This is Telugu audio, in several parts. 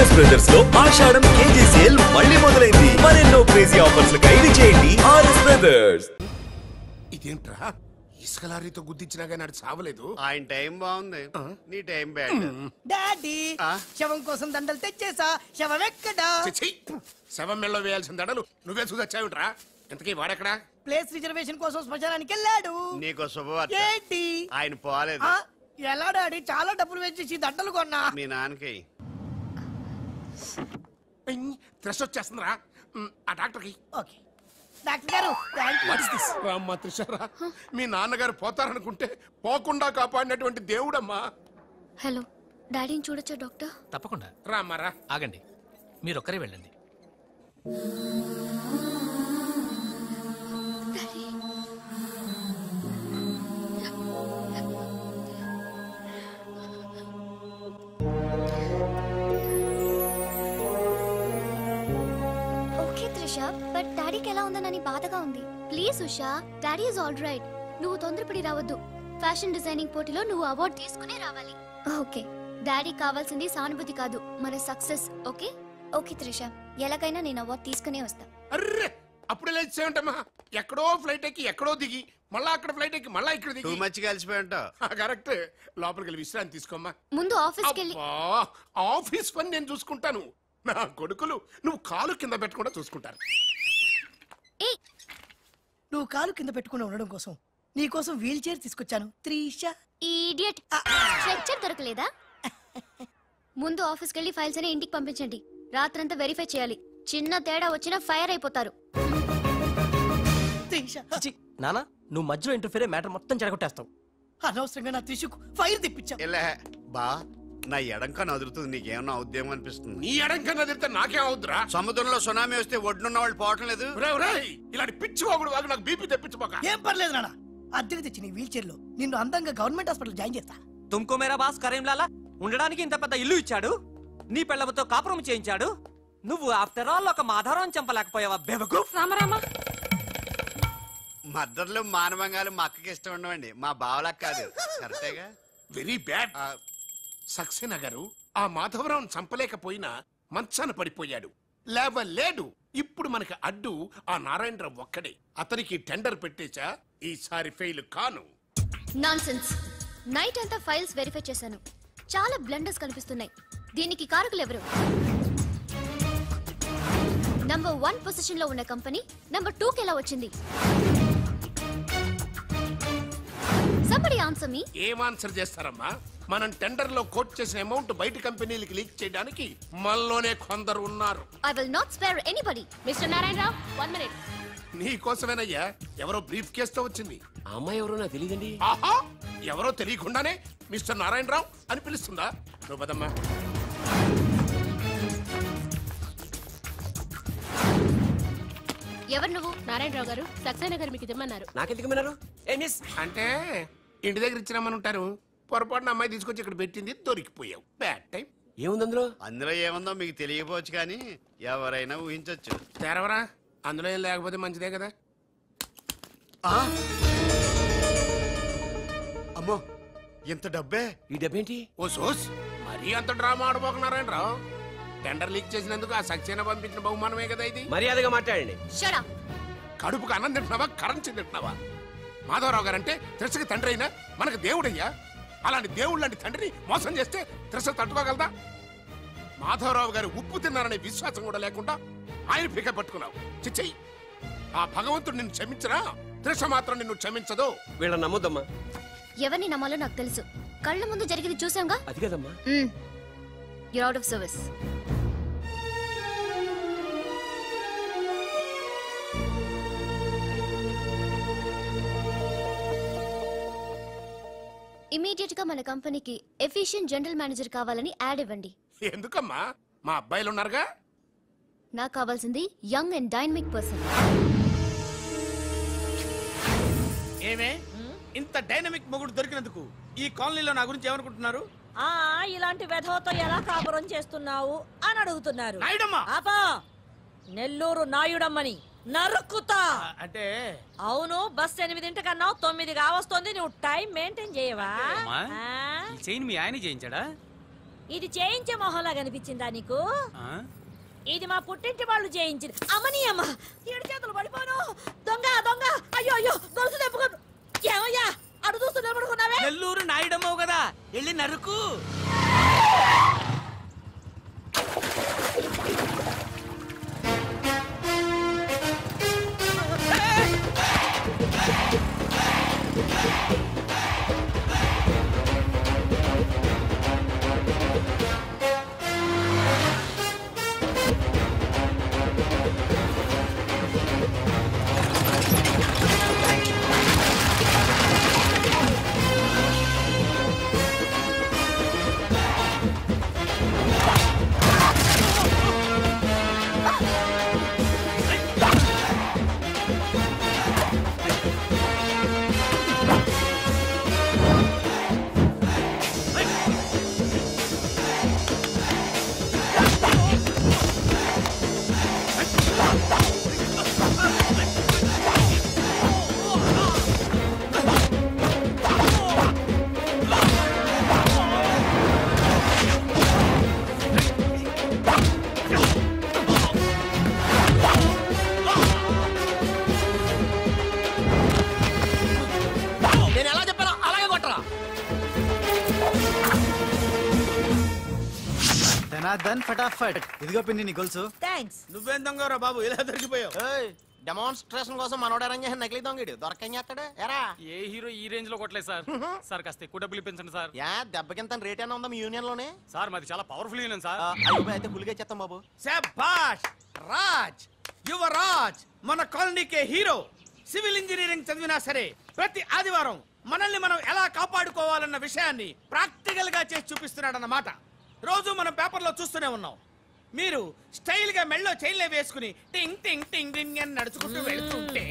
ఆర్ఎస్ బ్రదర్స్ లో ఆషాఢం కేజీ సేల్ మళ్ళీ మొదలైంది. మరెన్నో క్రేజీ ఆఫర్స్ ఖైదీ చేయండి ఆర్ఎస్ బ్రదర్స్. ఇదేంట్రా ఇసుక లారీతో గుద్దించినా కానీ నాడు చావలేదు. ఆయన టైం బాగుంది, నీ టైం బ్యాడ్. డాడీ శవం కోసం దండలు తెచ్చేసా. శవం ఎక్కడా? శవం మెళ్ళలో వేయాల్సిన దండలు నువ్వే చూసొచ్చావుట్రా. ఇంతకీ వాడెక్కడా? ప్లేస్ రిజర్వేషన్ కోసం శ్మశానానికి వెళ్ళాడు. నీకు శుభవార్త. ఏంటి? ఆయన పోలేదు. ఎలా డాడీ? చాలా డబ్బులు వేసేసి దండలు కొన్నా. మీ నాన్నకి త్రెస్ వచ్చేస్తుందిరా. ఆ డాక్టర్కి. ఓకే డాక్టర్ గారు. రామ్మా త్రిషారా, మీ నాన్నగారు పోతారనుకుంటే పోకుండా కాపాడినటువంటి దేవుడమ్మా. హలో, డాడీని చూడొచ్చా డాక్టర్? తప్పకుండా. రామ్మారా. ఆగండి, మీరొక్కరే వెళ్ళండి. ఓకే త్రిషా, బట్ డాడీకి ఎలా ఉందని బాధగా ఉంది. Please Usha, daddy is all right. నువ్వు తొందరపడి రావద్దు. ఫ్యాషన్ డిజైనింగ్ పోటీలో నువ్వు అవార్డు తీసుకునే రావాలి. ఓకే, డాడీ కావాల్సింది సానుభూతి కాదు, మన సక్సెస్. ఓకే ఓకే త్రిషా, ఎలాగైనా నేను అవార్డు తీసుకునే వస్తా. అర్రే అప్పుడే లేచేమంటమ్మా. ఎక్కడో ఫ్లైట్ ఎక్కి ఎక్కడో దిగి మళ్ళా అక్కడ ఫ్లైట్ ఎక్కి మళ్ళా ఇక్కడ దిగి మంచిగా కలిసిపోయి ఉంటావు. కరెక్ట్. లోపలికి వెళ్ళి విశ్రాంతి తీసుకోమ్మా. ముందు ఆఫీస్కి వెళ్ళి. ఆఫీస్ పని నేను చూసుకుంటాను. నా కొడుకులు నువ్వు కాలు కింద పెట్టకుండా చూసుకుంటారు. నువ్వు కాలు కింద పెట్టుకుని ఉండడం కోసం నీ కోసం వీల్ చైర్ తీసుకొచ్చాను త్రిషా. ఈడియట్, స్ట్రెచ్చర్ దొరకలేదా? ముందు ఆఫీస్కి వెళ్ళి ఫైల్స్ అని ఇంటికి పంపించండి. రాత్రంతా వెరిఫై చేయాలి. చిన్న తేడా వచ్చినా ఫైర్ అయిపోతారు. నానా, నువ్వు మధ్యలో ఇంటర్ఫీర్ మ్యాటర్ మొత్తం చెడగొట్టేస్తావు. అనవసరంగా నా త్రిషుకు ఫైర్ తెప్పించా. బా, నా ఎడంకా నదురుతుంది, నీకేమన్నా ఉద్యమం అనిపిస్తుంది? నీ ఎడంకా నదిరితే నాకేం అవుతురా? సముద్రంలో సునామీ వస్తే ఒడ్డున్న వాళ్ళు పోవటం లేదు. ఇలాంటి పిచ్చి వాగుడు వాగు నాకు బీపీ తెప్పించబోక. ఏం పర్లేదు నాన్న, అద్దెకి తెచ్చి నీ వీల్ చైర్ లో నిన్ను అందంగా గవర్నమెంట్ హాస్పిటల్ జాయిన్ చేస్తా. తుమ్కో మేరా బాస్ కరీంలాలా ఉండడానికి ఇంత పెద్ద ఇల్లు ఇచ్చాడు, నీ పిల్లలతో కాపురం చేయించాడు. నువ్వు ఆఫ్టర్ ఆల్ ఒక మాధారం చంపలేకపోయావా బెవకు? రామరామా, మద్దతులు మానవంగాలు మా అక్కకి ఇష్టం ఉండవండి, మా బావలకు కాదు. కరెక్టేగా? Very bad. సక్సేనా గారు ఆ మాధవరావును చంపలేకపోయినా మంచాన పడిపోయాడు, లేవలేడు. ఇప్పుడు మనకి అడ్డు ఆ నారాయణరావు ఒక్కడే. అతనికి టెండర్ పెట్టేచా, ఈసారి ఫెయిల్ కాను. నాన్సెన్స్. నైట్ అంతా ఫైల్స్ వెరిఫై చేశాను. చాలా బ్లండర్స్ కనిపిస్తున్నాయి. దీనికి కారకులు ఎవరు? నంబర్ 1 పొజిషన్ లో ఉన్న కంపెనీ నంబర్ 2 కి ఎలా వచ్చింది? Somebody answer me. ఏం ఆన్సర్ చేస్తారమ్మా? మనం టెండర్ లో కోట్ చేసిన అమౌంట్ బయట కంపెనీలకి లీక్ చేయడానికి మనలోనే కొందరు ఉన్నారు. I will not spare anybody. Mr. Narayan Rao, 1 minute. నీ కోసమేనయ్యా. ఎవరో బ్రీఫ్ కేసుతో వచ్చింది. ఆ అమ్మాయి ఎవరో నాకు తెలియదండి. ఆహా, ఎవరో తెలియకుండానే మిస్టర్ నారాయణరావు అని పిలుస్తుందా? నువ్వు పదమ్మా. ఎవరు నువ్వు? నారాయణరావు గారు, సక్సేనా గారు మీకు ఇమ్మన్నారు. నాకెందుకు విన్నారు? అంటే ఇంటి దగ్గర ఇచ్చినామని ఉంటారు. పొరపాటున అమ్మాయి తీసుకొచ్చి ఇక్కడ పెట్టింది, దొరికిపోయావు. Bad time. ఏముంది అందులో? అందులో ఏముందో మీకు తెలియకపోవచ్చు, కానీ ఎవరైనా ఊహించవచ్చు. తెరవరా, అందులో ఏం లేకపోతే మంచిదే కదా. అమ్మో, ఎంత డబ్బే! ఈ డబ్బేంటి? ఓ సోస్, మరీ అంత డ్రామా ఆడబోకున్నారాయణరావు. టెండర్ లీక్ చేసినందుకు ఆ సక్సేనా పంపించిన బహుమానమే కదా ఇది. మర్యాదగా మాట్లాడండి. కడుపుకు అన్నం తింటున్నావా, కరెన్సీ తింటున్నావా? మాధవరావు గారంటే త్రిషకి తండ్రి అయినా మనకు దేవుడయ్యా. అలాంటి దేవుడు లాంటి తండ్రిని మోసం చేస్తే త్రిష తట్టుకోగలదా? మాధవరావు గారు ఉప్పు తిన్నారనే విశ్వాసం కూడా లేకుండా ఆయన పీక పట్టుకున్నావు. చిచ్చయ్యి, ఆ భగవంతుడు నిన్ను క్షమించరా? త్రిష మాత్రం నిన్ను క్షమించదు. వీళ్ళని నమ్మొద్దమ్మా. ఎవరిని నమ్మాలో నాకు తెలుసు. కళ్ళ ముందు జరిగింది చూసాంగా. అది కదమ్మా. You're out of service. Immediate గా మన కంపెనీకి ఎఫిషియెంట్ జనరల్ మేనేజర్ కావాలని యాడ్ ఇవ్వండి. ఎందుకమ్మా? మా అబ్బాయిలు ఉన్నారుగా. నాకు కావాల్సింది యంగ్ అండ్ డైనమిక్ పర్సన్. ఏమే ఇంత డైనమిక్ మొగుడు దొరికినందుకు ఈ కాలనీలో నా గురించి ఏమనుకుంటున్నారు? ఇలాంటి వెధవతో ఎలా కాపురం చేస్తున్నావు అని అడుగుతున్నారు. ఆపా, నెల్లూరు నాయుడమ్మని నరుక్కుతా. అంటే అవును, బస్ 8 కన్నా 9 కావస్తుంది. నువ్వు టైం మెయింటైన్ చేయవా? చైన్ మీ ఆయన చేయించాడా? ఇది చేయించే మొహంలా కనిపించిందా నీకు? ఇది మా పుట్టింటి వాళ్ళు చేయించింది. అమ్మని అమ్మ, ఏడు చేతులు పడిపోను. దొంగ దొంగ, అయ్యో అయ్యో, గొలుసు తెప్పుకో. ఏమయ్యా అడు చూస్తూ నిలబడుకున్నావే? నెల్లూరు నాయుడమ్మవు కదా, వెళ్ళి నరుకు. ఫటాఫట్ ఇదిగో పిన్ని నీ గొలుసు. థాంక్స్. నువ్వేం దొంగరా బాబు ఇలా దొరికిపోయావు? డెమాన్స్ట్రేషన్ కోసం మనోడు అరేంజ్ చేసిన నకిలీ దొంగడు దొరకం చేస్తాడు. ఎరా ఏ హీరో ఈ రేంజ్ లో కొట్టలేదు సార్. సార్ కాస్త ఎక్కువ డబ్బులు ఇప్పించండి సార్. యా దెబ్బకింత రేట్ అయినా ఉందా మీ యూనియన్ లోనే? సార్ మాది చాలా పవర్ఫుల్ యూనియన్ సార్. అయితే పులిగా చేస్తాం బాబు. శభాష్ రాజ్, యువరాజ్, మన కాలనీకే హీరో. సివిల్ ఇంజనీరింగ్ చదివినా సరే ప్రతి ఆదివారం మనల్ని మనం ఎలా కాపాడుకోవాలన్న విషయాన్ని ప్రాక్టికల్ గా చేసి చూపిస్తున్నాడన్నమాట. రోజు మనం పేపర్లో చూస్తూనే ఉన్నాం. మీరు స్టైల్ గా మెళ్ళో చైన్లే వేసుకుని టింగ్ టింగ్ టింగ్ టింగ్ అని నడుచుకుంటూ వెళ్తుంటే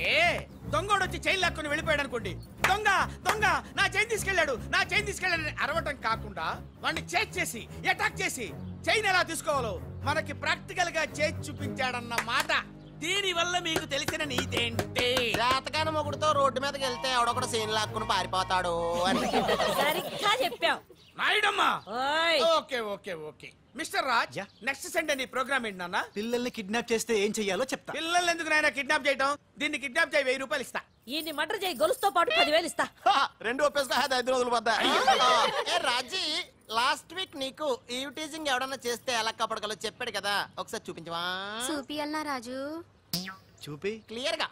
దొంగోడు వచ్చి చైన్ లాక్కుని వెళ్ళిపోయాడు అనుకోండి. దొంగ దొంగ నా చైన్ తీసుకెళ్ళాడు, నా చైన్ తీసుకెళ్ళాడని అరవటం కాకుండా వాడిని చేజ్ చేసి అటాక్ చేసి చైన్ ఎలా తీసుకోవాలో మనకి ప్రాక్టికల్ గా చేసి చూపించాడన్న మాట. దీని వల్ల మీకు తెలిసిన నీతేంటి? జాతకాన మొగుడుతో రోడ్డు మీదకి వెళ్తే ఎవడొకడు చైన్ లాక్కుని పారిపోతాడు అని. సరిగ్గా చెప్పావు నాయుడమ్మా. ఓయ్. Okay okay okay mister Raj, next Sunday నీ ప్రోగ్రామ్ ఏంటి నాన్న? పిల్లల్ని కిడ్నాప్ చేస్తే ఏం చెయ్యాలో చెప్తా. పిల్లల్ని ఎందుకు నాయన కిడ్నాప్ చేయటం? దీన్ని కిడ్నాప్ చేయి, 1000 రూపాయలు ఇస్తా. ఈయన్ని మటర్ చేయి, గొలుసుతో పాటు 10,000 ఇస్తా. రెండు ఒప్పేసుకో, 5 రోజులు పడ్డా. ఏ రాజీ, లాస్ట్ వీక్ నీకు ఈవ్ టీజింగ్ ఎవడన్నా చేస్తే ఎలా కాపాడగలో చెప్పాడు కదా, ఒకసారి చూపించవా? చూపియల్నా రాజు? చూపి క్లియర్ గా.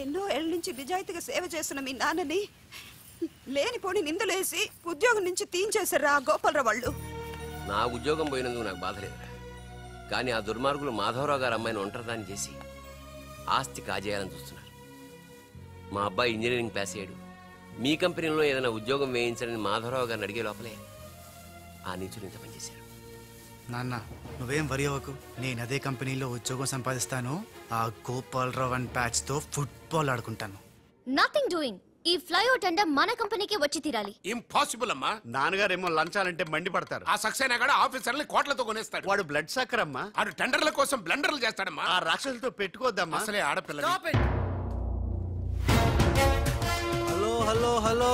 ఎన్నో ఏళ్ళ నుంచి నిజాయితీగా సేవ చేస్తున్న మీ నాన్నని లేనిపోని నిందలేసి ఉద్యోగం నుంచి తీయించేశారు ఆ గోపాలరావు వాళ్ళు. నా ఉద్యోగం పోయినందుకు నాకు బాధ లేదురా, కానీ ఆ దుర్మార్గులు మాధవరావు గారు అమ్మాయిని ఒంటరిదాన్ని చేసి ఆస్తి కాజేయాలని చూస్తున్నారు. మా అబ్బాయి ఇంజనీరింగ్ పాస్ అయ్యాడు, మీ కంపెనీలో ఏదైనా ఉద్యోగం వేయించాలని మాధవరావు గారిని అడిగే లోపలే ఆ నీచులు ఇంత పనిచేశారు. నాన్న నువ్వేం వరి అవ్వకు, నేను అదే కంపెనీలో ఉద్యోగం సంపాదిస్తాను. ఆ గోపాలరావు అండ్ బ్యాచ్ తో ఫుట్బాల్ ఆడుకుంటాను. Nothing doing. ఈ ఫ్లైఓవర్ టెండర్ మన కంపెనీకి వచ్చి తీరాలి. ఇంపాసిబుల్ అమ్మా. నాన్నగారేమో లంచాలంటే మండి పడతారు. ఆ సక్సేనా కూడా ఆఫీసర్ని కోట్లతో కొనేస్తాడు. వాడు బ్లడ్ సక్కర్ అమ్మా. ఆడు టెండర్ల కోసం బ్లండర్లు చేస్తాడమ్మా. ఆ రాక్షసులతో పెట్టుకోద్దమ్మా. అసలే ఆడపిల్ల. Hello hello hello,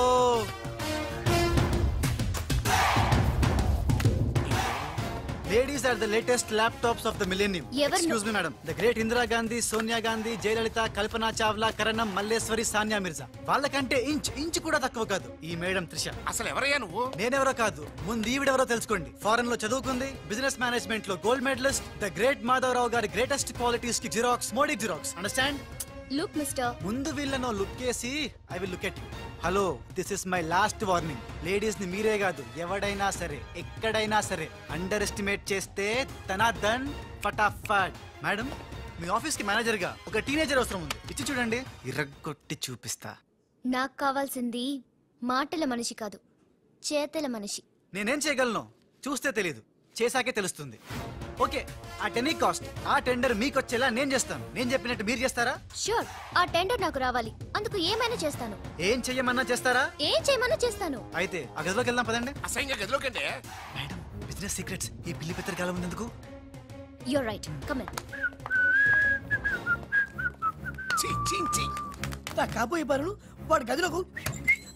ladies are the latest laptops of the millennium. Excuse me madam, the great Indira Gandhi, Sonia Gandhi, Jayalalitha, Kalpana Chawla, Karanam, Malleswari, Sania Mirza వాళ్ళకంటే ఇంచ్ కూడా తక్కువ కాదు ఈ మేడం త్రిష. అసలు ఎవరయ్యా నువ్వు? నేనెవరో కాదు, ముందు ఈవిడెవరో తెలుసుకోండి. ఫారెన్ లో చదువుకుంది, బిజినెస్ మేనేజ్మెంట్ లో gold medalist, the great Madhavarao గారి గ్రేటెస్ట్ క్వాలిటీస్ కి xerox, Modi xerox. Understand? Look mister, ముందు వీళ్ళను లుక్ చేసి I will look at you. Hello, this is my last warning. Ladies ని మీరే కాదు ఎవడైనా సరే ఎక్కడైనా సరే అండర్ ఎస్టిమేట్ చేస్తే తనాదన్ ఫటాఫట్. మేడం, మీ ఆఫీస్ కి మేనేజర్ గా ఒక టీనేజర్ అవసరం ఉంది, ఇచ్చి చూడండి, ఇరగొట్టి చూపిస్తా. నాకు కావాల్సింది మాటల మనిషి కాదు, చేతల మనిషి. నేనేం చేయగలను చూస్తే తెలియదు, చేశాకే తెలుస్తుంది. ఓకే, ఆ టెనీ కాస్ట్, ఆ టెండర్ మీకు వచ్చేలా నేను చేస్తాను. నేను చెప్పినట్టు మీరు చేస్తారా? షూర్, ఆ టెండర్ నాకు రావాలి. అందుకు ఏమైనా చేస్తాను. ఏం చెయ్యమన్నా చేస్తారా? ఏం చేయమన్నా చేస్తాను. అయితే ఆ గదిలోకి వెళ్దాం పదండి. అసహ్యంగా గదిలోకండి. మేడం, బిజినెస్ సీక్రెట్స్ ఈ పిల్లి పెద్దరి కాలం ఉన్నందుకు. You're right, come in. నా కాబోయే పనులు వాడు గదిలోకు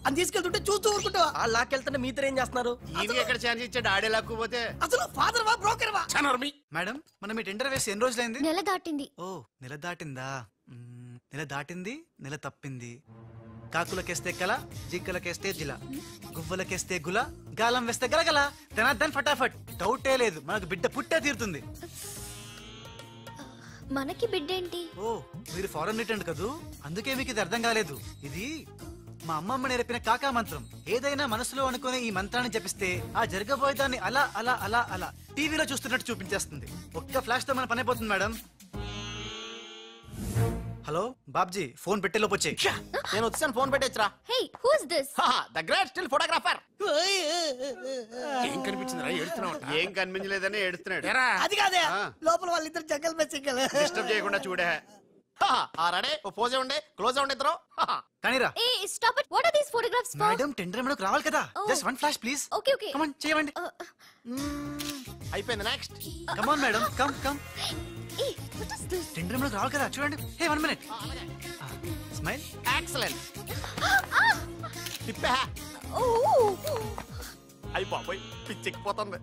అని తీసుకెళ్తుంటే చూస్తూ ఊరుకుంటావా? వాళ్ళు లాక్కెళ్తుంటే మీతో ఏం చేస్తున్నారు? ఈయనకి ఎక్కడ ఛాన్స్ ఇచ్చాడు, ఆడే లాక్కుపోతే. అసలు ఫాదర్ వా బ్రోకర్ వా? మేడం మనం మీ టెండర్ వేసి ఎన్ని రోజులైంది? నెల దాటింది. ఓ నెల దాటిందా? నెల దాటింది, నెల తప్పింది. కాకులకేస్తే కల, జింకలకేస్తే జిల, గువ్వలకేస్తే గుల, గాలం వేస్తే గలగల, తనద్దన్ ఫటాఫట్. డౌటే లేదు, మనకు బిడ్డ పుట్టే తీరుతుంది. మనకి బిడ్డేంటి? ఓ మీరు ఫారెన్ రిటర్న్ కదూ, అందుకే మీకు ఇది అర్థం కాలేదు. ఇది మా అమ్మమ్మ నేర్పిన కాకా మంత్రం. ఏదైనా మనసులో అనుకునే ఈ మంత్రాన్ని జపిస్తే ఆ జరగబోయేదాన్ని అలా అలా అలా అలా టీవీలో చూస్తున్నట్టు చూపించేస్తుంది. ఒక్క ఫ్లాష్ తో మన పని అయిపోతుంది మేడం. హలో బాబ్జీ, ఫోన్ పెట్టే లోపు వచ్చే. నేను వచ్చాను, ఫోన్ పెట్టేచ్చరా. Hey who is this? The great still photographer. ఏం కనిపించిందిరా? ఏడుస్తున్నావు? ఏం కనిపించలేదని ఏడుస్తున్నాడు. అది కాదే, లోపల వాళ్ళిద్దరు జగ్గల్ బై సింగల్. డిస్టర్బ్ చేయకుండా చూడే. రెడీ, ఓ పోజే ఉండే, క్లోజ్ ఉండే ఇద్దరు. కానీరా. ఏ stop it. What are these photographs for? Madam tender మనకు రావాలి కదా. Just one flash please. Okay okay. Come on చేయండి. అయిపోయింది, next. Come on madam, come come. ఏ వాట్ ఇస్ దిస్? టెండర్ మనకు రావాలి కదా, చూడండి. Hey 1 minute. స్మైల్. ఎక్సలెంట్. తిప్పే. ఓ అయ్య బాబోయ్, పిచ్చెక్కిపోతుంది.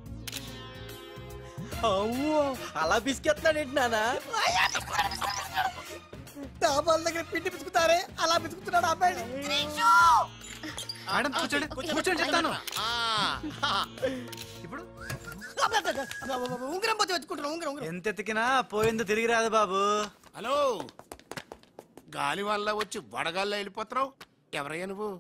అవ్వో అలా బిస్కెత్తాడేంటి నానా? డాబాల దగ్గర పిండి పిసుకుతారే అలా పిసుకుతున్నాడు అబ్బాయి. మేడం కూర్చోండి, కూర్చోండి చెప్తాను. ఇప్పుడు ఉంగరం పోతే వెతుకుంటున్నా. ఉంగరం ఎంత ఎతికినా పోయిందో తిరిగి రాదు బాబు. హలో, గాలి వల్ల వచ్చి వడగాల్లో వెళ్ళిపోతున్నావు. ఎవరయ్యా నువ్వు?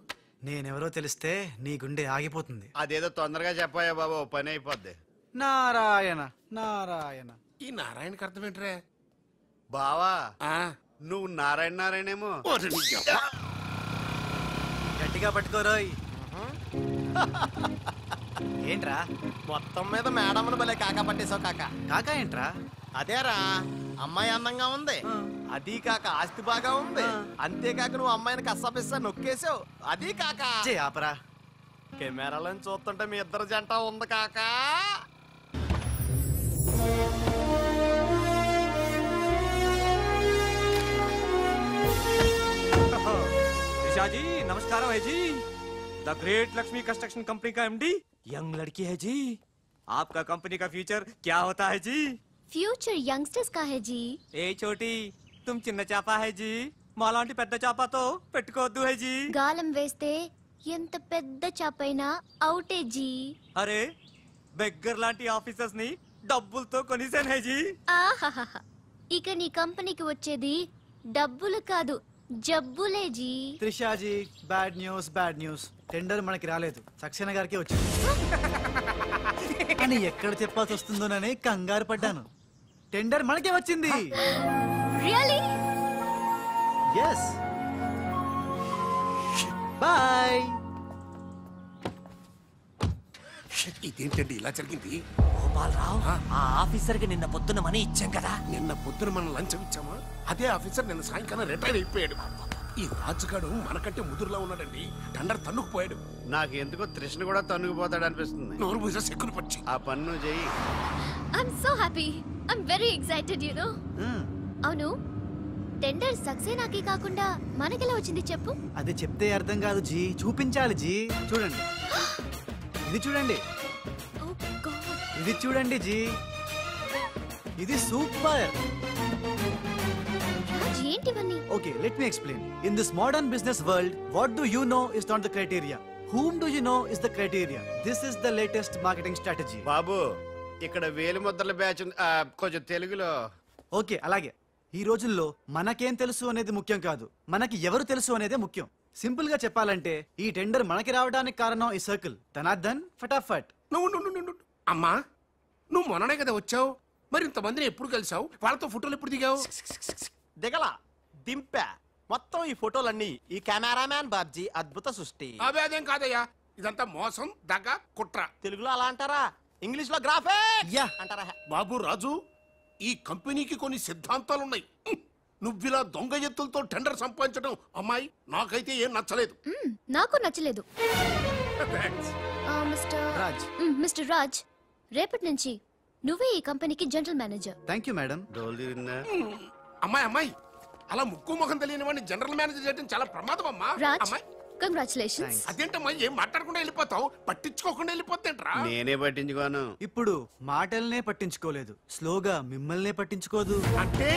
నేనెవరో తెలిస్తే నీ గుండె ఆగిపోతుంది. అదేదో తొందరగా చెప్పాయా బాబు, పని అయిపోద్ది. నారాయణ నారాయణ. ఈ నారాయణకి అర్థం ఏంట్రా? బావా నువ్వు నారాయణ నారాయణేమో. గట్టిగా పట్టుకోరోయ్. ఏంట్రా మొత్తం మీద మేడంను భలే కాకా పట్టేశావు కాకా. కాకా ఏంట్రా? అదేరా, అమ్మాయి అందంగా ఉంది, అది కాక ఆస్తి బాగా ఉంది, అంతేకాక నువ్వు అమ్మాయిని కష్టపిస్తా నొక్కేసావు, అది కాక. ఆపరా. కెమెరాలను చూస్తుంటే మీ ఇద్దరు జంట ఉంది కాకా. ऋषा जी नमस्कार है जी। The great Lakshmi construction company का एमडी यंग लड़की है जी। आपका कंपनी का फ्यूचर क्या होता है जी? ఫ్యూచర్ యంగ్స్టర్స్ కా హై జీ. ఏ చోటి తుమ్ చిన్న చాపా హై జీ, మాలాంటి పెద్ద చాపాతో పెట్టుకోవద్దు హై జీ. గాలం వేస్తే ఎంత పెద్ద చాపైనా అవుటే జీ. అరే బెగ్గర్ లాంటి ఆఫీసర్స్ ని డబ్బులతో కొనిసాను హై జీ. ఆహాహా, ఇక నీ కంపెనీకి వచ్చేది డబ్బులు కాదు, జబ్బులే G. త్రిషాజీ bad news, bad news. Tender మనకి రాలేదు, సక్సేనా గారికి వచ్చింది. అని ఎక్కడ చెప్పాల్సి వస్తుందోనని కంగారు పడ్డాను. టెండర్ మనకే వచ్చింది. రియల్లీ? yes bye. ఇదేంటండి ఇలా జరిగింది? గోపాలరావు, ఆ ఆఫీసర్ కి నిన్న పొద్దున మనీ ఇచ్చాం కదా. నిన్న పొద్దున మనం లంచం ఇచ్చామా? అదే ఆఫీసర్ నిన్న సాయంకాలం రిటైర్ అయిపోయాడు. ఈ రాజుగాడు మనకంటే ముదురులో ఉన్నాడండి. టండర్ తన్నుకుపోయాడు. నాకు ఎందుకో తృష్ణ కూడా తన్నుకుపోతాడు అనిపిస్తుంది. నోరు పూజ సెక్కును పచ్చి. ఆ పన్ను చెయ్యి. I'm so happy. I'm very excited, you know. అవును, టెండర్ సక్సేనాకి కాకుండా మనకెలా వచ్చింది చెప్పు? అది చెప్తే అర్థం కాదు జీ, చూపించాలి జీ. చూడండి, ఇది చూడండి, ఇది చూడండి జీ, ఇది super. ఏంటివన్నీ? Okay, let me explain. In this modern business world, what do you know is not the criteria. Whom do you know is the criteria. This is the latest marketing strategy. బాబు, ఇక్కడ వేలి ముద్రల బ్యాచ్ కొంచెం తెలుగులో. ఓకే, అలాగే. ఈ రోజుల్లో మనకేం తెలుసు అనేది ముఖ్యం కాదు, మనకి ఎవరు తెలుసు అనేదే ముఖ్యం. సింపుల్ గా చెప్పాలంటే ఈ టెండర్ మనకి రావడానికి కారణం ఈ సర్కిల్. తనార్దన్ ఫటాఫట్. నువ్వు అమ్మా, నువ్వు మొన్ననే కదా వచ్చావు, మరి ఇంతమందిని ఎప్పుడు కలిసావు? వాళ్ళతో ఫోటోలు ఎప్పుడు దిగావు? దిగలా, దింపా. మొత్తం ఈ ఫోటోలన్నీ ఈ కెమెరామ్యాన్ బాబ్జీ అద్భుత సృష్టి. అవే అదేం కాదయ్యా, ఇదంతా మోసం, దగ్గ, కుట్ర. తెలుగులో అలా అంటారా, ఇంగ్లీష్ లో గ్రాఫిక్ అంటారా? బాబు రాజు, ఈ కంపెనీకి కొన్ని సిద్ధాంతాలున్నాయి. నువ్విలా దొంగ ఎత్తులతో టెండర్ సంపాదించడం అమ్మాయి నాకైతే ఏం నచ్చలేదు. నాకు నచ్చలేదు. మిస్టర్ రాజ్, రేపటి నుంచి నువ్వే ఈ కంపెనీకి general manager. Thank you madam. అమ్మాయి అమ్మాయి, అలా ముక్కు ముఖం తెలియని వాడిని జనరల్ మేనేజర్ చేయడం చాలా ప్రమాదం అమ్మా. రాజ్, అమ్మాయి కంగ్రాచులేషన్స్. అదేంటమ్మా ఏం మాట్లాడకుండా వెళ్ళిపోతావు, పట్టించుకోకుండా వెళ్ళిపోతేంట్రా? నేనే పట్టించుకోను. ఇప్పుడు మాటల్నే పట్టించుకోలేదు, స్లోగా మిమ్మల్నే పట్టించుకోదు. అంటే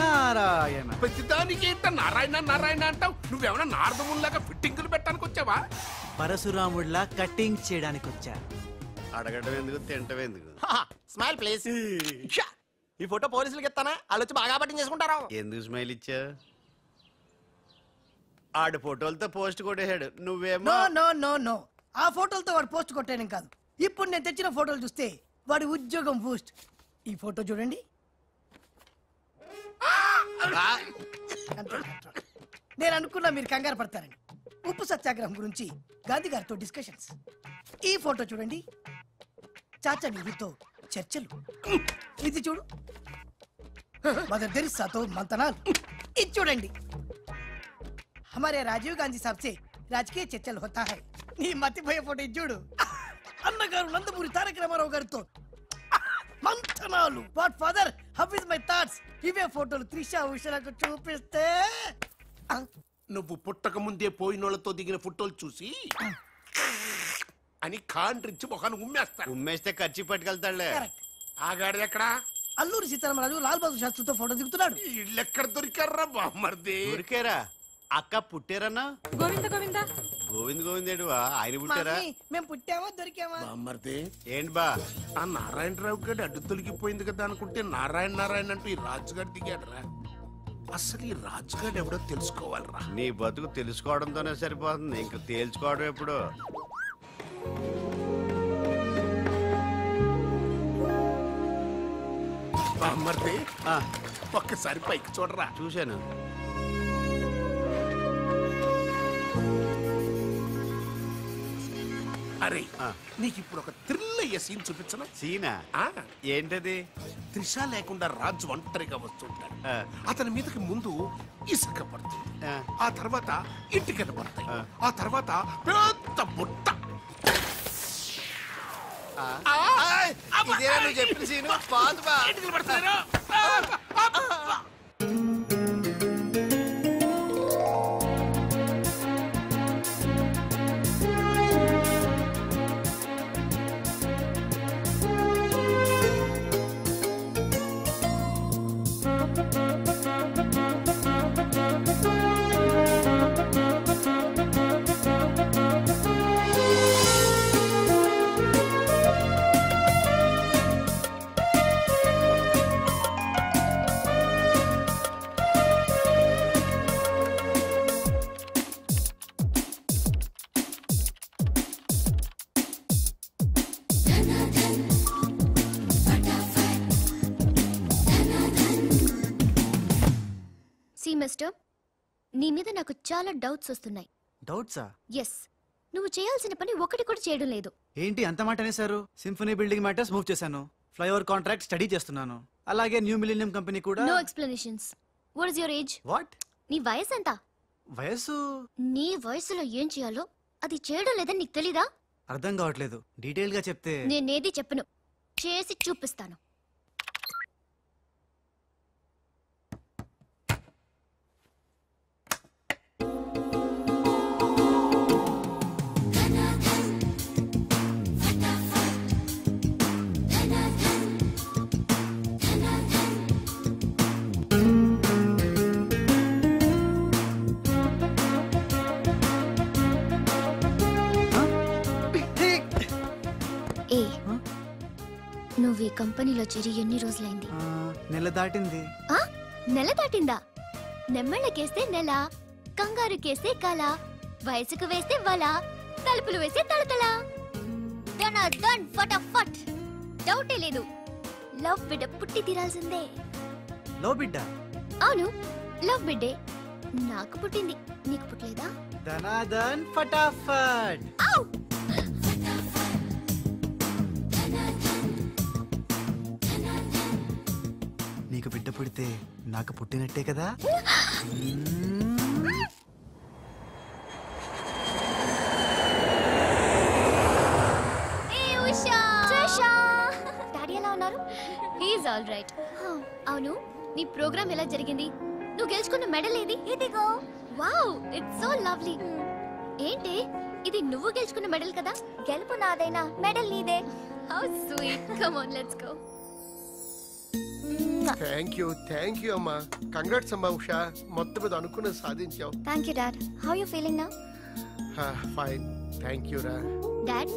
నారాయణ. ప్రతిదానికి ఏంట నారాయణ నారాయణ అంటావు? నువ్వేమన్నా నారదముల్లాగా ఫిట్టింగులు పెట్టడానికి వచ్చావా? పరశురాముడిలా కటింగ్ చేయడానికి వచ్చా. అడగటం ఎందుకు, తింటం ఎందుకు? Smile please. ఈ ఫోటో పోలీసులకి ఇస్తానా? వాళ్ళు వచ్చి బాగా పట్టించేసుకుంటారు. ఎందుకు స్మైల్ ఇచ్చా? ఆడు ఫోటోలతో పోస్ట్ కొట్టేశాడు, నువ్వేమో. నో నో నో నో, ఆ ఫోటోలతో వాడు పోస్ట్ కొట్టేయడం కాదు. ఇప్పుడు నేను తెచ్చిన ఫోటోలు చూస్తే వాడి ఉద్యోగం బూస్ట్. ఈ ఫోటో చూడండి. నేను అనుకున్నా మీరు కంగారు పడతారని. ఉప్పు సత్యాగ్రహం గురించి గాంధీ గారితో డిస్కషన్స్. ఈ ఫోటో చూడండి, చాచా నెహ్రూతో చర్చలు. ఇది చూడు, మదర్ తెరిసాతో మంతనాలు. ఇది చూడండి, हमारे राजीव गांधी साहब से राजकीय चर्चल होता है. నీ మతిపోయే ఫోటో ఇది చూడు, అన్నగారు నందమూరి తారక రామారావు గారితో మంతనాలు. What father, how is my thoughts? ఇవే ఫోటోలు త్రిషా ఉషలకు చూపిస్తే నువ్వు పుట్టక ముందే పోయినోళ్లతో దిగిన ఫోటోలు చూసి అని కాంట్రించి మొహాన్ని ఉమ్మేస్తారు. ఉమ్మేస్తే ఖర్చు పట్టుకెళ్తాడులే. ఆగాడు ఎక్కడ? అల్లూరి సీతారామరాజు లాల్ బహదూర్ శాస్త్రితో ఫోటో దిగుతున్నాడు. వీళ్ళు ఎక్కడ దొరికారా బామ్మర్ది? దొరికారా? అక్క పుట్టారన్నా? గోవింద గోవింద గోవింద్ గోవిందేడువా? ఆయన పుట్టారా? మేము పుట్టామా దొరికామా? బామ్మర్ది ఏంటి బా? ఆ నారాయణరావు గారి అడ్డు తొలగిపోయింది కదా అనుకుంటే నారాయణ నారాయణ అంటూ ఈ రాజుగారు దిగాడరా. అసలు ఈ రాజుగారు ఎవడో తెలుసుకోవాలరా. నీ బతుకు తెలుసుకోవడంతోనే సరిపోతుంది, ఇంకా తేల్చుకోవడం ఎప్పుడు? బామ్మర్ది ఒక్కసారి పైకి చూడరా. చూశాను. అరే నీకు ఇప్పుడు ఒక థ్రిల్ అయ్యే సీన్ చూపించను. సీనా? ఏంటది? త్రిష లేకుండా రాజు ఒంటరిగా వస్తుంటాడు. అతని మీదకి ముందు ఇసుక పడుతుంది, ఆ తర్వాత ఇటుకలు పడతాయి, ఆ తర్వాత పెద్ద బుట్ట. ఇదేనా నువ్వు చెప్పిన సీను? పాదు బా. ఇటుకలు పడతారు. మిస్టర్, నీ మీద నాకు చాలా డౌట్స్ వస్తున్నాయి. డౌట్సా? ఎస్, నువ్వు చేయాల్సిన పని ఒకటి కూడా చేయడం లేదు. ఏంటి అంత మాట అనేసారు? సింఫనీ బిల్డింగ్ మ్యాటర్స్ మూవ్ చేశాను, ఫ్లైఓవర్ కాంట్రాక్ట్ స్టడీ చేస్తున్నాను, అలాగే న్యూ మిలీనియం కంపెనీ కూడా. No explanations. What is your age? What? నీ వయసు ఎంత? వయసు? నీ వయసులో ఏం చేయాలో అది చేయడం లేదని నీకు తెలీదా? అర్థం కావట్లేదు, డీటెయిల్ గా చెప్తే. నేనేది చెప్పను, చేసి చూపిస్తాను. నువ్వు ఈ కంపెనీలో చేరి ఎన్ని రోజులైంది? నెల దాటింది. నెల దాటిందా? నెమ్మళ్ళకేస్తే నెల, కంగారుకేస్తే కల, వయసుకు వేస్తే వల, తలుపులు వేస్తే తలతల. డన్ ఫటాఫట్. డౌటే లేదు, లవ్ బిడ్డ పుట్టి తీరాల్సిందే. లవ్ బిడ్డ? అవును, లవ్ బిడ్డే. నాకు పుట్టింది, నీకు పుట్టలేదా? ధనాధన్ ఫటాఫట్. నీకు బిడ్డ పుడితే నాకు పుట్టినట్టే కదా? డాడీ ఎలా ఉన్నారు? He's all right. అవును, నీ ప్రోగ్రామ్ ఎలా జరిగింది? నువ్వు గెలుచుకున్న మెడల్ ఏది? ఇదిగో. Wow, it's so lovely. ఏంటి ఇది నువ్వు గెలుచుకున్న మెడల్ కదా? గెలుపు నాదైనా మెడల్ నీదే. How sweet. Come on let's go. Thank you అమ్మా. కంగ్రాట్స్ అమ్మా ఉషా, మొత్తం మీద అనుకున్నది సాధించావు. Thank you dad. How you feeling now? Fine, thank you రా. డాడ్,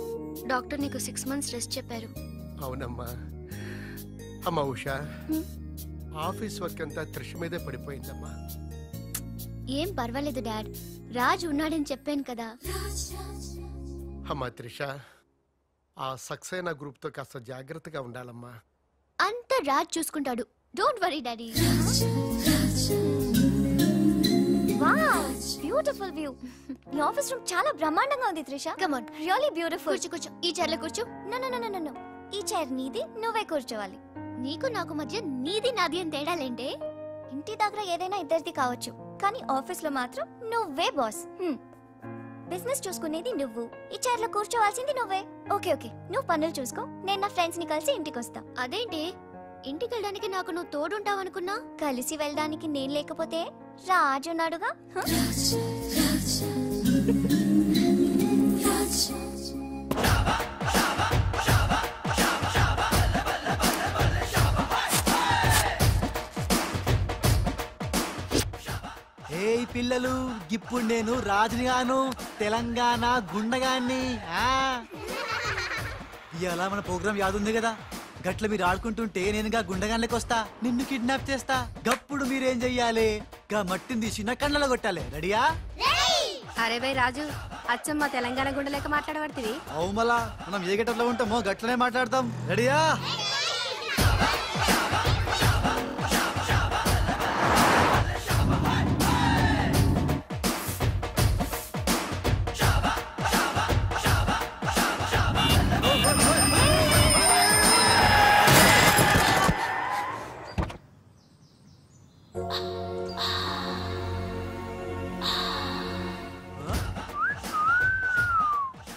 డాక్టర్ నీకు 6 months రెస్ట్ చెప్పారు. అవునమ్మా. అమ్మా ఉషా, ఆఫీస్ వర్క్ అంతా త్రిష మీదే పడిపోయిందమ్మా. ఏం పర్వాలేదు డాడ్, రాజ్ ఉన్నాడని చెప్పాను కదా. అమ్మా త్రిష, ఆ సక్సేనా గ్రూప్ తో కాస్త జాగ్రత్తగా ఉండాలమ్మా. అంతా రాజ్ చూసుకుంటాడు. Don't worry daddy. Wow, beautiful view. ఈ ఆఫీస్ రూమ్ చాలా బ్రహ్మాండంగా ఉంది Trisha. Come on, really beautiful. కూర్చో. ఈ చైర్ లో కూర్చో. నో. ఈ చైర్ నీది, నువ్వే కూర్చోవాలి. నీకు నాకు మధ్య నీది నాది అని తేడాలేంటే? ఇంటి దగ్గర ఏదైనా ఇద్దరిది కావచ్చు, కానీ ఆఫీస్ లో మాత్రం నువ్వే బాస్. బిజినెస్ చూసుకునేది నువ్వు, ఈ చైర్ లో కూర్చోవాల్సింది నువ్వే. ఓకే, నువ్వు పనులు చూసుకో, నేను నా ఫ్రెండ్స్ ని కలిసి ఇంటికి వస్తా. అదేంటి, ఇంటికి వెళ్ళడానికి నాకు నువ్వు తోడుంటావు అనుకున్నా? కలిసి వెళ్ళడానికి నేను లేకపోతే రాజు ఉన్నాడుగా. ఏయ్ పిల్లలు, ఇప్పుడు నేను రాజునిగాను, తెలంగాణ గుండగాన్ని. ఇలా మన ప్రోగ్రామ్ యాదుంది కదా, గట్ల మీరు ఆడుకుంటుంటే నేనుగా గుండగాన్లకి వస్తా, నిన్ను కిడ్నాప్ చేస్తా. గప్పుడు మీరేం చెయ్యాలి? గా మట్టిని తీసి నా కళ్ళలో కొట్టాలి. రెడీయా? అరే బై రాజు, అచ్చమ్మ తెలంగాణ గుండెలేక మాట్లాడబడుతుంది. అవు మళ్ళా మనం ఏ గట్టలో ఉంటామో గట్లనే మాట్లాడతాం. రెడీయా?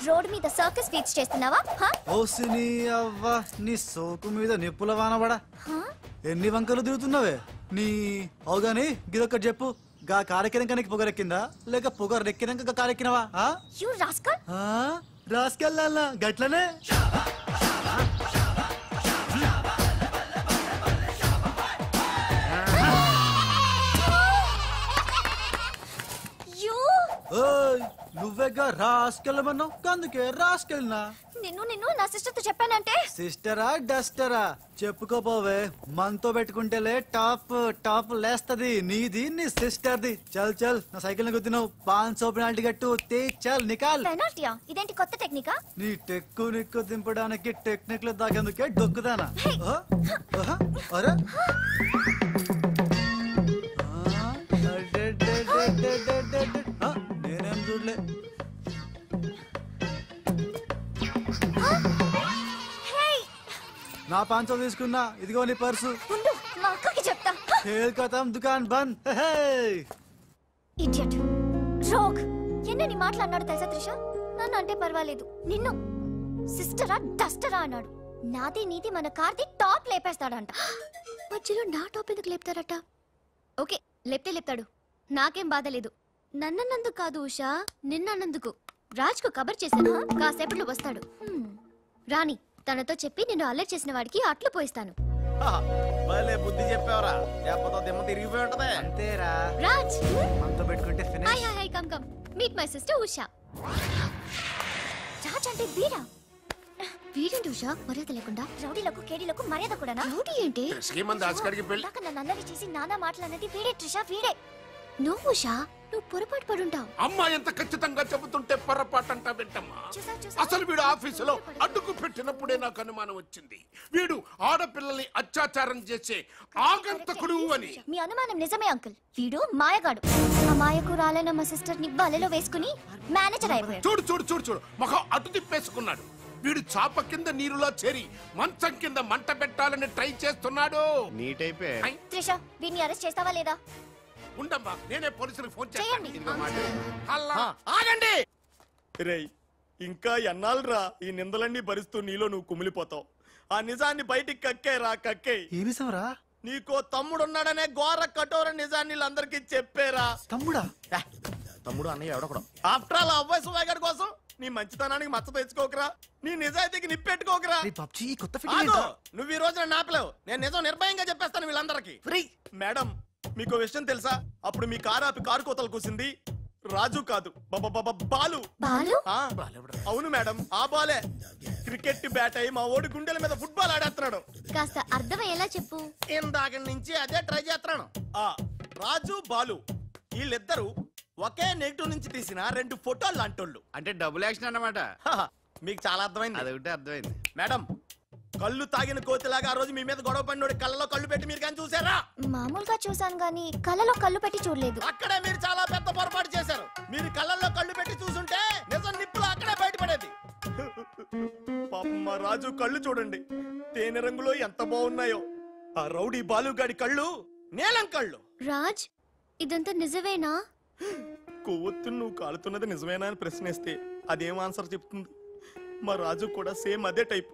రోడ్ మీద సర్కస్ ఫీట్స్ చేస్తున్నావా? ఓసిని అవ్వ, నీ సోకు మీద నిప్పుల వానబడా. ఎన్ని వంకలు దిగుతున్నావే నీ. అవుగాని గిదొక్కటి చెప్పు, గా కారెక్కినాక నీకు పొగరెక్కిందా, లేక పొగరెక్కినాక కారెక్కినవా? రాసుకెళ్ళాలా గట్లనే. నువ్వేగా రాసుకెళ్ళమన్నావు, అందుకే రాసుకెళ్ళినా. నిన్ను నా సిస్టర్ తో చెప్పానంటే. సిస్టరా డస్టరా చెప్పుకోపోవే, మనతో పెట్టుకుంటేలే టాప్ లేస్తది. నీది నీ సిస్టర్ది. చల్ నా సైకిల్ ని గుద్దినావు, 500 పెనాల్టీ కట్టు. చల్ నికాల్. పెనాల్టీయా? ఇదేంటి కొత్త టెక్నికా? నీ నిక్కు దింపడానికి టెక్నిక్ లో దాకేందుకే డొక్కుదానా? అరే నేనేం చూడలే. నా 500 తీసుకున్నా, ఇదిగో నీ పర్సు. మా అక్కకి చెప్తా. ఖతం దుకాన్ బంద్. Idiot, rogue. ఎన్నని మాట్లాడినాడు తెలుసా త్రిష? నన్ను అంటే పర్వాలేదు, నిన్ను సిస్టరా డస్టరా అన్నాడు. నాది నీది మన కార్ది టాప్ లేపేస్తాడంట. మధ్యలో నా టాప్ ఎందుకు లేపుతారట? ఓకే, లేపుతాడు, నాకేం బాధ లేదు. నన్నందుకు కాదు ఉషా, నిన్నందుకు. రాజ్కు కబర్ చేశాను, కాసేపట్లో వస్తాడు. రాణి, తనతో చెప్పి నిన్ను అల్లరి చేసిన వాడికి అట్లు పోయిస్తాను. బుద్ధి చెప్పావరా, లేకపోతే దిమ్మ తిరిగిపోయి ఉంటదే. అంతేరా రాజ్. మనతో పెట్టుకుంటే finish. High come meet my sister Usha. Raj అంటే వీరా? వీడేంటి ఉషా మర్యాద లేకుండా? రౌడీలకు కేడీలకు మర్యాద కూడా. రౌడీ ఏంటి? నన్ను అల్లరి చేసి నానా మాటలన్నది వీడే ట్రిషా, వీడే. నువ్వు ఉషా, నువ్వు పొరపాటు పడుంటావు. అమ్మా ఎంత ఖచ్చితంగా చెబుతుంటే పొరపాటు అంటా వింటమ్మా. అసలు వీడు ఆఫీసులో అడ్డుకు పెట్టినప్పుడే నాకు అనుమానం వచ్చింది. వీడు ఆడపిల్లల్ని అత్యాచారం చేసే ఆగంతకుడు అని. మీ అనుమానం నిజమే అంకుల్. వీడు మాయగాడు. ఆ మాయకు రాలైన మా సిస్టర్ ని బలలో వేసుకుని మేనేజర్ అయిపోయాడు. చూడు మొహం అటు తిప్పేసుకున్నాడు. వీడు చాప కింద నీరులో చేరి మంచం కింద మంట పెట్టాలని ట్రై చేస్తున్నాడు. త్రిష, వీడిని అరెస్ట్ చేస్తావా లేదా? ఉండమ్మా, నేనే పోలీసులకు ఫోన్ చేయండి. ఆగండి. రేయ్, ఇంకా ఎన్నాళ్ళరా ఈ నిందలన్నీ భరిస్తూ నీలో నువ్వు కుమిలిపోతావు. ఆ నిజాన్ని బయటికి కక్కే. ఏమిసంరా? నీకో తమ్ముడున్నాడనే ఘోర కఠోర నిజాన్ని వీళ్ళందరికీ చెప్పేరా. తమ్ముడా? తమ్ముడు అన్నయ్య ఎవడొకడు. ఆఫ్టర్ ఆల్ అవ్వాయి సుబాయ్ గారి కోసం నీ మంచితనానికి మచ్చ తెచ్చుకోకరా, నీ నిజాయితీకి నిప్పెట్టుకోకరా. నువ్వు ఈ రోజు నన్ను ఆపలేవు. నేను నిజం నిర్భయంగా చెప్పేస్తాను వీళ్ళందరికీ. మేడం మీకు విషయం తెలుసా? అప్పుడు మీ కారు ఆపి కారు కోతలు కూసింది రాజు కాదు, బాలు. అవును మేడం, ఆ బాలే క్రికెట్ బ్యాట్ అయి మా ఓడి గుండెల మీద ఫుట్బాల్ ఆడేస్తున్నాడు. కాస్త అర్థమయ్యేలా చెప్పు. ఇందాక నుంచి అదే ట్రై చేస్తున్నాను. ఆ రాజు బాలు వీళ్ళిద్దరు ఒకే నెగిటివ్ నుంచి తీసిన 2 ఫోటోలు లాంటోళ్ళు. అంటే డబుల్ యాక్షన్ అన్నమాట. మీకు చాలా అర్థమైంది. అదొకటి అర్థమైంది. మేడం కళ్ళు తాగిన కోతిలాగా ఆ రోజు మీ మీద గొడవ పడినోడి కళ్ళలో కళ్ళు పెట్టి మీరు కానీ చూసారా? మామూలుగా చూసాను గానీ కళ్ళలో కళ్ళు పెట్టి చూడలేదు. అక్కడే మీరు చాలా పెద్ద పొరపాటు చేశారు. మీరు కళ్ళల్లో కళ్ళు పెట్టి చూసుంటే నిజం నిప్పులు అక్కడే బయటపడేది. పాపం మా రాజు కళ్ళు చూడండి, తేనె రంగులో ఎంత బాగున్నాయో. ఆ రౌడీ బాలుగాడి కళ్ళు నీలం కళ్ళు. రాజ్, ఇదంతా నిజమేనా? కొవ్వొత్తు నువ్వు కాలుతున్నది నిజమేనా అని ప్రశ్నిస్తే అదేం ఆన్సర్ చెప్తుంది? మా రాజు కూడా సేమ్ అదే టైపు.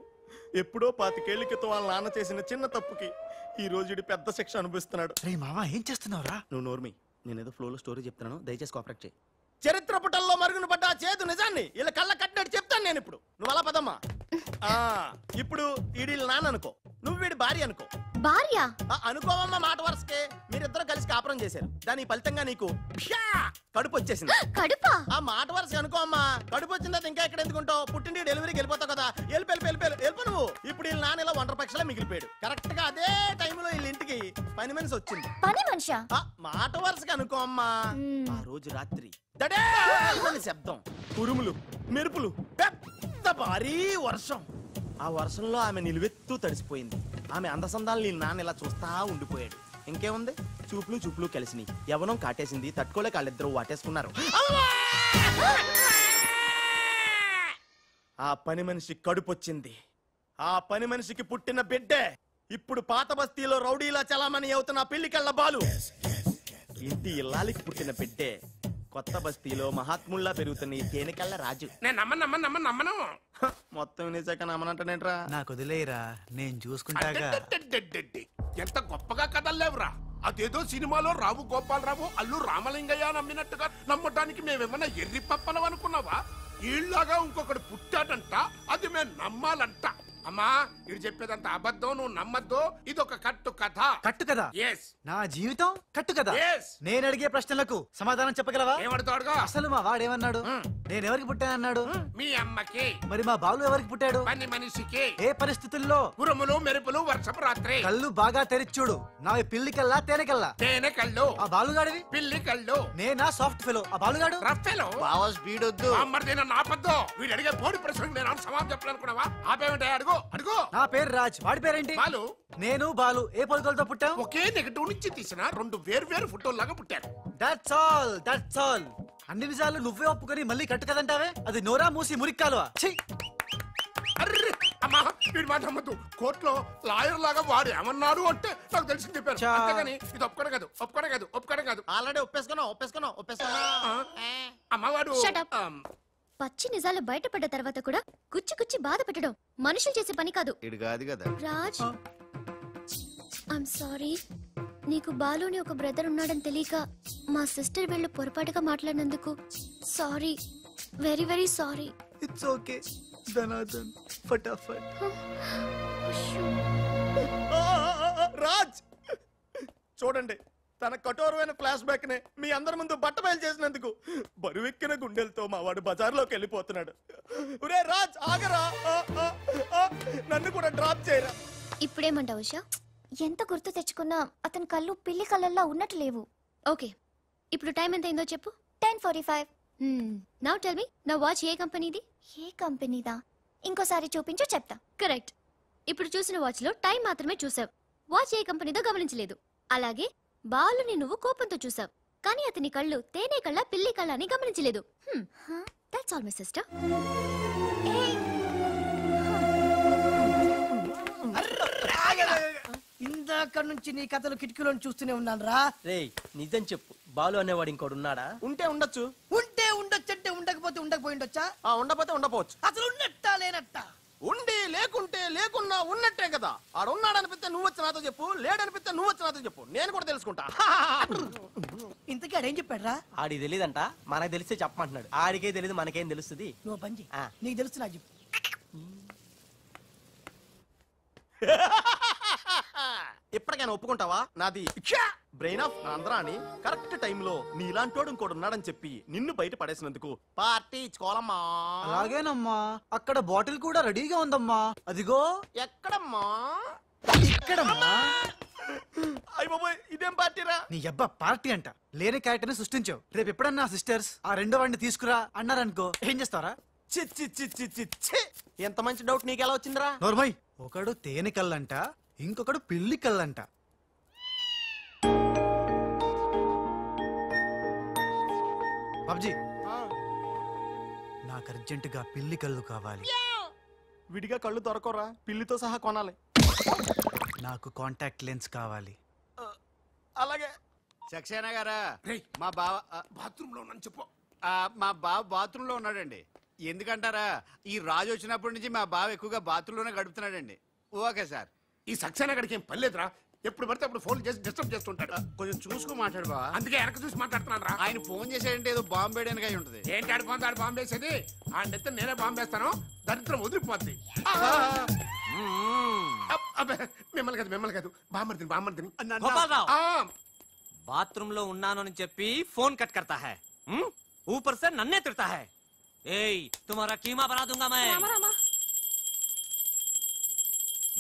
ఎప్పుడో 25 ఏళ్ల క్రితం వాళ్ళ నాన్న చేసిన చిన్న తప్పుకి ఈ రోజు పెద్ద శిక్ష అనుభవిస్తున్నాడు. ఏం చేస్తున్నావురా? నువ్వు నోర్మి, నేనేదో ఫ్లోలో స్టోరీ చెప్తున్నాను, దయచేసి కోఆపరేట్ చేయి. చరిత్ర పుటల్లో మరుగున పడ్డ చేదు నిజాన్ని ఇలా కళ్ళ కట్టినట్టు చెప్తాను నేను ఇప్పుడు. నువ్వు అలా పదమ్మా. ఇప్పుడు ఈడి నాన్న అనుకో, నువ్వు వీడి భార్య అనుకో. భార్య అనుకోవమ్మా, మాట వరుసకే మీరిద్దరు కలిసి కాపురం చేశారు. దాని ఫలితంగా నీకు కడుపు వచ్చేసింది. కడుపా? ఆ మాట వరుస అనుకో అమ్మా. కడుపు వచ్చిన తర్వాత ఇంకా ఎక్కడ ఎందుకుంటావు? పుట్టింటి డెలివరీకి వెళ్ళిపోతావు కదా. వెళ్ళిపో నువ్వు. ఇప్పుడు వీళ్ళ నాన్న ఇలా ఒంటరి పక్షలా మిగిలిపోయాడు. కరెక్ట్ గా అదే టైంలో వీళ్ళ ఇంటికి పని మనిషి వచ్చింది. పని మనిషా? మాట వరుసగా అనుకో అమ్మా. ఆ రోజు రాత్రి శబ్దం, ఉరుములు, మెరుపులు, పెద్ద భారీ వర్షం. ఆ వర్షంలో ఆమె నిలువెత్తు తడిసిపోయింది. ఆమె అందసందాలు నీ నాన్న ఇలా చూస్తా ఉండిపోయాడు. ఇంకేముంది, చూపులు కలిసినాయి. యవనం కాటేసింది, తట్టుకోలేక వాళ్ళిద్దరూ వాటేసుకున్నారు. ఆ పని మనిషి కడుపొచ్చింది. ఆ పని మనిషికి పుట్టిన బిడ్డే ఇప్పుడు పాత బస్తీలో రౌడీలా చలామణి అవుతున్న పిల్లికళ్ళ బాలు. ఇంటి ఇల్లాలికి పుట్టిన బిడ్డే కొత్త బస్తీలో మహాత్ముల్లా పెరుగుతున్న ఈ తేనెకళ్ళ రాజు. నేను నమ్మను. మొత్తం వినేశాక నమ్మనంటేనేట్రా? నాకు వదిలేరా, నేను చూసుకుంటాగా. ఎంత గొప్పగా కథలు లేవురా. అదేదో సినిమాలో రావు గోపాలరావు అల్లు రామలింగయ్య నమ్మినట్టుగా నమ్మటానికి మేమేమన్నా ఎర్రి పప్పలం అనుకున్నావా? ఈళ్ళగా ఇంకొకటి పుట్టాడంట, అది మేము నమ్మాలంట. అమ్మా, ఇది చెప్పేదంత అబద్ధం, నువ్వు నమ్మద్దు. ఇదొక కట్టు కథ. కట్టు కదా? నా జీవితం కట్టు కదా. నేను అడిగే ప్రశ్నలకు సమాధానం చెప్పగలవా? ఏమడుతాడుగా? అసలు మా వాడేమన్నాడు? నేను ఎవరికి పుట్టానన్నాడు? మీ అమ్మకి. మరి మా బాలు ఎవరికి పుట్టాడు? పని మనిషికి. ఏ పరిస్థితుల్లో? ఉరుములు మెరుపులు, వర్షపు రాత్రి. కళ్ళు బాగా తెరిచూడు. నా పిల్లి కల్లా తేనె కల్లా? తేనె కళ్ళు. ఆ బాలుగాడివి? పిల్లి కళ్ళు. నేనా సాఫ్ట్ ఫెలో, ఆ బాలుగాడు రఫ్ ఫెలో. బావా స్పీడ్ వద్దు. అమ్మర్దేనా నాపద్దు. వీడు అడిగే పోడి ప్రశ్నకు నేను సమాధానం చెప్పాలనుకున్నావా? ఆపేమంటే అడుగు. నా పేరు రాజ్, వాడి పేరేంటి? బాలు. నేను బాలు ఏ పొలకలతో పుట్టాం? ఒకే నెగటివ్ నుంచి తీసిన 2 వేర్వేరు ఫోటోల్లాగా పుట్టారు. That's all. అన్ని నిజాలు నువ్వే ఒప్పుకొని మళ్ళీ కట్టు కదంటావే? అది నోరా మూసి మురిక్కాలువా? అమ్మా, వీడి మాట నమ్మద్దు. కోర్టులో లాయర్ లాగా వాడు ఏమన్నారు అంటే నాకు తెలిసి చెప్పారు. అంతేగాని ఇది ఒప్పుకోవడం కాదు. ఆల్రెడీ ఒప్పేసుకున్నావు. అమ్మవాడు పచ్చి నిజాలు బయటపడ్డ తర్వాత కూడా కుచ్చి బాధ పెట్టడం మనుషులు చేసే పని కాదు. ఇది కాదు కదా రాజ్, ఐమ్ సారీ. నీకు బాలుని ఒక బ్రదర్ ఉన్నాడని తెలియక మా సిస్టర్ వీళ్ళు పొరపాటుగా మాట్లాడినందుకు sorry, very very sorry. It's okay ధనాధన్ ఫటాఫట్. రాజ్ చూడండి, తన కఠోరమైన ఫ్లాష్ బ్యాక్ నే మీ అందరి ముందు బట్టబయలు చేసినందుకు బరువెక్కిన గుండెలతో మా వాడు బజార్లోకి వెళ్ళిపోతున్నాడు. ఒరే రాజ్, ఆగరా, నన్ను కూడా డ్రాప్ చేయరా. ఇప్పుడేమంటావు ఉషా? ఎంత గుర్తు తెచ్చుకున్నా అతని కళ్ళు పిల్లి కళ్ళల్లో ఉన్నట్టు లేవు. ఓకే, ఇప్పుడు టైం ఎంత అయిందో చెప్పు. 10:45. నౌ టెల్ మీ, నా వాచ్ ఏ కంపెనీది? ఏ కంపెనీదా? ఇంకోసారి చూపించు చెప్తా. కరెక్ట్. ఇప్పుడు చూసిన వాచ్ లో టైం మాత్రమే చూసావు, వాచ్ ఏ కంపెనీదో గమనించలేదు. అలాగే బాలుని నువ్వు కోపంతో చూసావు, కానీ అతని కళ్ళు తేనె కళ్ళ పిల్లి కళ్ళ అని గమనించలేదు. That's all my sister. ఇందాక నుంచి నీ కథలు కిటికీలో చూస్తూనే ఉన్నాను రా. రేయ్, నిజం చెప్పు, బాలు అనేవాడు ఇంకోడు ఉన్నాడా? ఉంటే ఉండొచ్చు. ఉంటే ఉండొచ్చు అంటే ఉండకపోతే ఉండకపోయి ఉండొచ్చా? ఉండకపోతే ఉండపోవచ్చు. అసలు ఉన్నట్టా లేనట్టా? ఉండి లేకుంటే లేకున్నా ఉన్నట్టే కదా. ఆడున్నాడనిపిస్తే నువ్వు వచ్చి నాతో చెప్పు, లేడనిపిస్తే నువ్వు వచ్చి నాతో చెప్పు, నేను కూడా తెలుసుకుంటా. ఇంతకీ ఆడేం చెప్పాడురా? ఆడికి తెలియదంట, మనకు తెలిస్తే చెప్పమంటున్నాడు. ఆడికే తెలియదు, మనకేం తెలుస్తుంది? నువ్వు పని చెయ్యి. నీకు తెలుసు నాకు చెప్పు. ఇప్పటికైనా ఒప్పుకుంటావా? నాది బ్రెయిన్ ఆఫ్ ఆంధ్రా అని కరెక్ట్ టైంలో నీలాంటోడు ఇంకోటి ఉన్నాడని చెప్పి నిన్ను బయట పడేసినందుకు పార్టీ ఇచ్చుకోవాలమ్మా. అలాగేనమ్మా. అక్కడ బాటిల్ కూడా రెడీగా ఉందమ్మా. అదిగో. ఎక్కడమ్మా? ఇక్కడమ్మా. అయ్య బాబోయ్, ఇదేం పార్టీరా? నీ అబ్బా పార్టీ అంట. లేని క్యారెక్టర్ని సృష్టించావు. రేపు ఎప్పుడన్నా సిస్టర్స్ ఆ రెండో వాడిని తీసుకురా అన్నారనుకో, ఏం చేస్తారా? ఎంత మంచి డౌట్ నీకెలా వచ్చిందిరా? నోర్మయ్. ఒకడు తేనె కళ్ళంట, ఇంకొకడు పిల్లి కళ్ళంట. బాబ్జీ, నాకు అర్జెంటుగా పిల్లి కళ్ళు కావాలి. విడిగా కళ్ళు దొరకరా, పిల్లితో సహా కొనాలి. నాకు కాంటాక్ట్ లెన్స్ కావాలి. అలాగే. సక్సేనా గారా, మా బావ బాత్రూమ్ లో ఉన్నాను చెప్పు. మా బావ బాత్రూమ్ లో ఉన్నాడండి. ఎందుకంటారా, ఈ రాజు వచ్చినప్పటి నుంచి మా బావ ఎక్కువగా బాత్రూమ్ లోనే గడుపుతున్నాడండి. Okay sir. ఈ సక్సేనా గడికి ఏం పర్లేదురా, ఎప్పుడు పడితే అప్పుడు ఫోన్ చేసి డిస్టర్బ్ చేస్తుంటాడు. కొంచెం చూసుకో మాట్లాడు బా. అందుకే వెనక చూసి మాట్లాడుతున్నాను రా. ఆయన ఫోన్ చేసాడంటే ఏదో బాంబు వేయడానికి అయి ఉంటది. ఏంటి ఆడు బాంబు వేసేది? ఆ నెత్త నేనే బాంబు వేస్తాను, దరిద్రం వదిలిపోద్ది. మిమ్మల్ని కాదు బామ్మర్దిని. బాత్రూమ్ లో ఉన్నాను అని చెప్పి ఫోన్ కట్ करता है, ऊपर से नन्हे तिरता है. ఏయ్, तुम्हारा कीमा बना दूंगा मैं.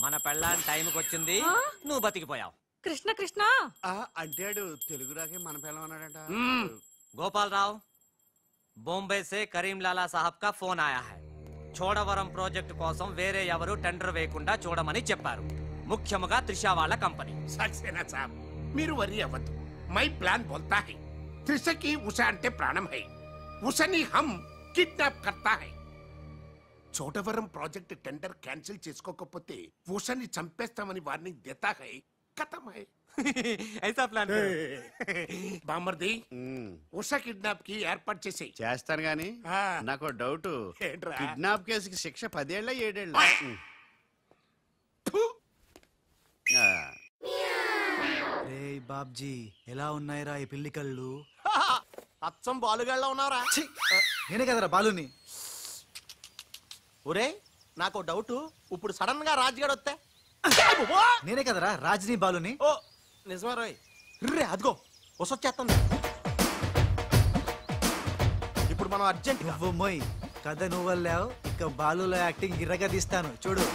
మన పెళ్ళాన్ టైంకి వచ్చింది, నువ్వు బతికిపోయావు. కృష్ణ కృష్ణ అంటాడు తెలుగు రాకే మన పిల్లం అన్నాడట. గోపాల్ రావు, బొంబే సే కరీం లాలా సాహబ్ కా ఫోన్ ఆయా హై. చోడవరం ప్రాజెక్ట్ కోసం వేరే ఎవరు టెండర్ వేయకుండా చూడమని చెప్పారు, ముఖ్యముగా త్రిషా వాళ్ళ కంపెనీ. సక్సేనా సాబ్, మీరు వరి అవ్వద్దు. మై ప్లాన్ బోల్తా హై. త్రిషకి ఉషా అంటే ప్రాణం హై. ఉషని హమ్ కిడ్నాప్ కర్తా హై. చోటవరం ప్రాజెక్ట్ టెండర్ క్యాన్సిల్ చేసుకోకపోతే ఉషని చంపేస్తామని వార్నింగ్ దేతా హై. ఖతం హై. ఐసా ప్లాన్ బామర్ది, ఉషా కిడ్నాప్ కి ఏర్పాటు చేసేయ్. చేస్తాను గాని నాకు డౌట్. ఏంట్రా? కిడ్నాప్ కేసుకి శిక్ష 10 ఏళ్ళ 7 ఏళ్ళ? రే బాబ్జీ, ఎలా ఉన్నాయిరా ఈ పిల్లి కళ్ళు? అచ్చం బాలుగాళ్ళ ఉన్నారా? నేనే కదరా బాలుని. ఒరే, నాకు డౌట్. ఇప్పుడు సడన్ గా రాజుగాడు వస్తే? నేనే కదరా రాజుని బాలుని. ఓ నిజమే రోయ్. రే అదిగో వసొచ్చేస్తుంది. ఇప్పుడు మనం అర్జెంట్ నువ్వు మొయ్ కథ నువ్వు వెళ్ళావు, ఇక బాలులో యాక్టింగ్ గిర్రగా తీస్తాను చూడు.